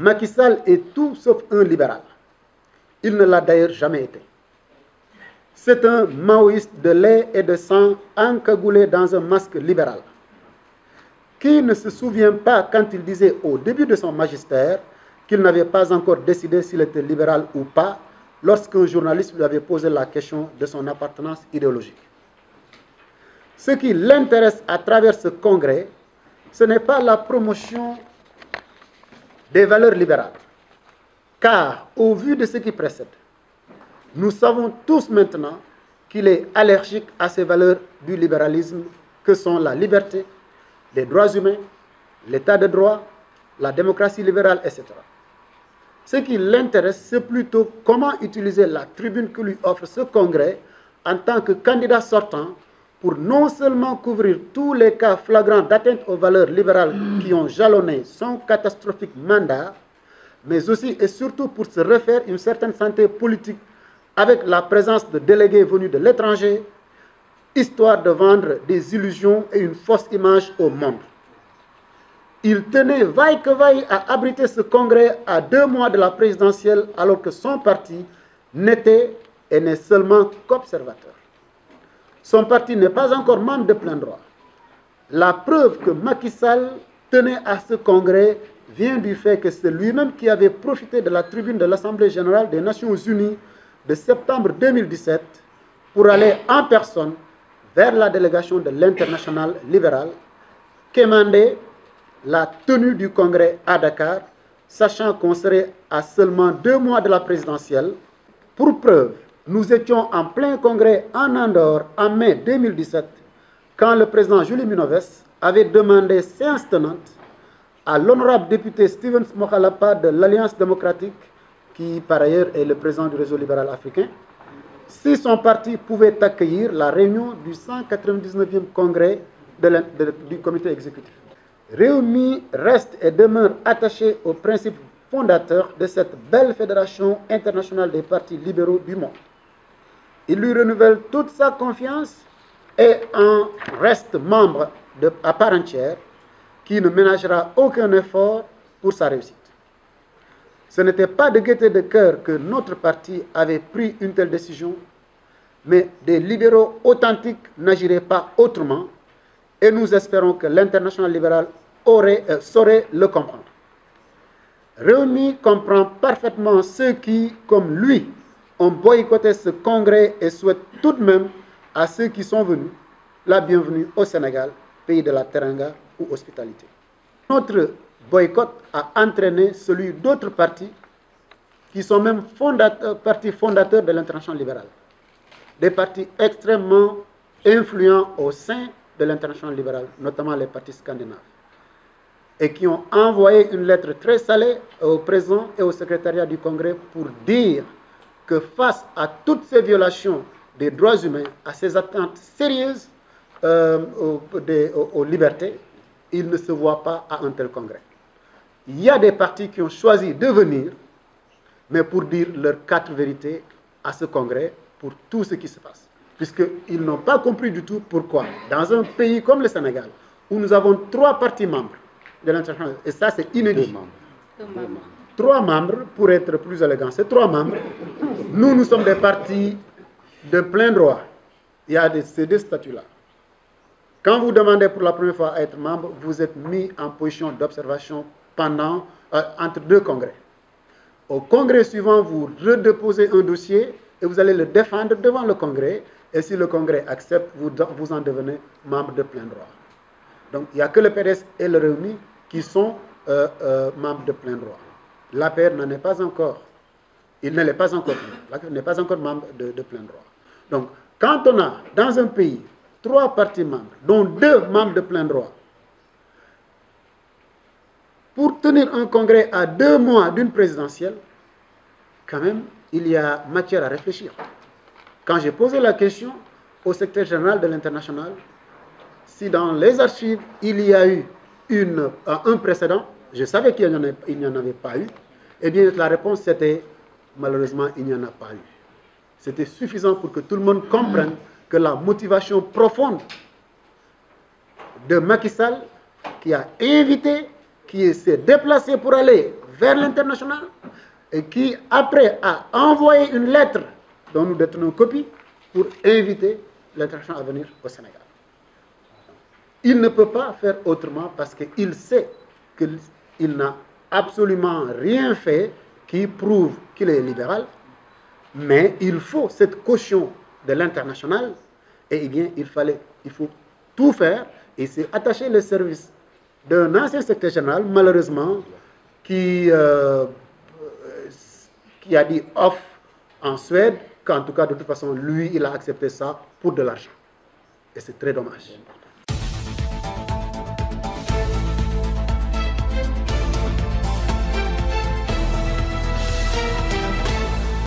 Macky Sall est tout sauf un libéral. Il ne l'a d'ailleurs jamais été. C'est un maoïste de lait et de sang encagoulé dans un masque libéral. Qui ne se souvient pas quand il disait au début de son magistère qu'il n'avait pas encore décidé s'il était libéral ou pas lorsqu'un journaliste lui avait posé la question de son appartenance idéologique. Ce qui l'intéresse à travers ce congrès, ce n'est pas la promotion des valeurs libérales. Car, au vu de ce qui précède, nous savons tous maintenant qu'il est allergique à ces valeurs du libéralisme que sont la liberté, les droits humains, l'état de droit, la démocratie libérale, etc. Ce qui l'intéresse, c'est plutôt comment utiliser la tribune que lui offre ce congrès en tant que candidat sortant pour non seulement couvrir tous les cas flagrants d'atteinte aux valeurs libérales qui ont jalonné son catastrophique mandat, mais aussi et surtout pour se refaire une certaine santé politique avec la présence de délégués venus de l'étranger, histoire de vendre des illusions et une fausse image au monde. Il tenait vaille que vaille à abriter ce congrès à 2 mois de la présidentielle alors que son parti n'était et n'est seulement qu'observateur. Son parti n'est pas encore membre de plein droit. La preuve que Macky Sall tenait à ce congrès vient du fait que c'est lui-même qui avait profité de la tribune de l'Assemblée générale des Nations unies de septembre 2017 pour aller en personne vers la délégation de l'Internationale libérale, quémander la tenue du congrès à Dakar, sachant qu'on serait à seulement 2 mois de la présidentielle. Pour preuve, nous étions en plein congrès en Andorre en mai 2017, quand le président Julie Minoves avait demandé séance tenante à l'honorable député Stevens Mokhalapa de l'Alliance démocratique, qui par ailleurs est le président du réseau libéral africain, si son parti pouvait accueillir la réunion du 199e congrès du comité exécutif. Rewmi reste et demeure attaché aux principes fondateurs de cette belle fédération internationale des partis libéraux du monde. Il lui renouvelle toute sa confiance et en reste membre à part entière qui ne ménagera aucun effort pour sa réussite. Ce n'était pas de gaieté de cœur que notre parti avait pris une telle décision, mais des libéraux authentiques n'agiraient pas autrement et nous espérons que l'Internationale libérale saurait le comprendre. Rewmi comprend parfaitement ceux qui, comme lui, ont boycotté ce congrès et souhaite tout de même à ceux qui sont venus la bienvenue au Sénégal, pays de la Teranga ou hospitalité. Notre boycott a entraîné celui d'autres partis qui sont même partis fondateurs de l'Internationale libérale. Des partis extrêmement influents au sein de l'Internationale libérale, notamment les partis scandinaves, et qui ont envoyé une lettre très salée au président et au secrétariat du Congrès pour dire que face à toutes ces violations des droits humains, à ces atteintes sérieuses aux libertés, il ne se voit pas à un tel congrès. Il y a des partis qui ont choisi de venir, mais pour dire leurs 4 vérités à ce congrès pour tout ce qui se passe. Puisqu'ils n'ont pas compris du tout pourquoi, dans un pays comme le Sénégal, où nous avons 3 partis membres de l'Internationale, et ça c'est inédit. 3 membres, pour être plus élégant, c'est 3 membres. Nous sommes des partis de plein droit. Il y a ces 2 statuts-là. Quand vous demandez pour la première fois à être membre, vous êtes mis en position d'observation entre 2 congrès. Au congrès suivant, vous redéposez un dossier et vous allez le défendre devant le congrès. Et si le congrès accepte, vous en devenez membre de plein droit. Donc, il n'y a que le PDS et le Rewmi qui sont membres de plein droit. L'APR n'en est pas encore. Il ne l'est pas encore. L'APR n'est pas encore membre de plein droit. Donc, quand on a dans un pays 3 partis membres, dont 2 membres de plein droit, pour tenir un congrès à 2 mois d'une présidentielle, quand même, il y a matière à réfléchir. Quand j'ai posé la question au secrétaire général de l'Internationale, si dans les archives, il y a eu un précédent, je savais qu'il n'y en avait pas eu, eh bien la réponse c'était, malheureusement, il n'y en a pas eu. C'était suffisant pour que tout le monde comprenne que la motivation profonde de Macky Sall, qui a invité, qui s'est déplacé pour aller vers l'international et qui, après, a envoyé une lettre dont nous détenons copie pour inviter l'international à venir au Sénégal. Il ne peut pas faire autrement parce qu'il sait qu'il n'a absolument rien fait qui prouve qu'il est libéral, mais il faut cette caution de l'international et eh bien il faut tout faire et c'est attacher les services d'un ancien secrétaire général, malheureusement, qui a dit off en Suède, qu'en tout cas, de toute façon, lui, il a accepté ça pour de l'argent. Et c'est très dommage.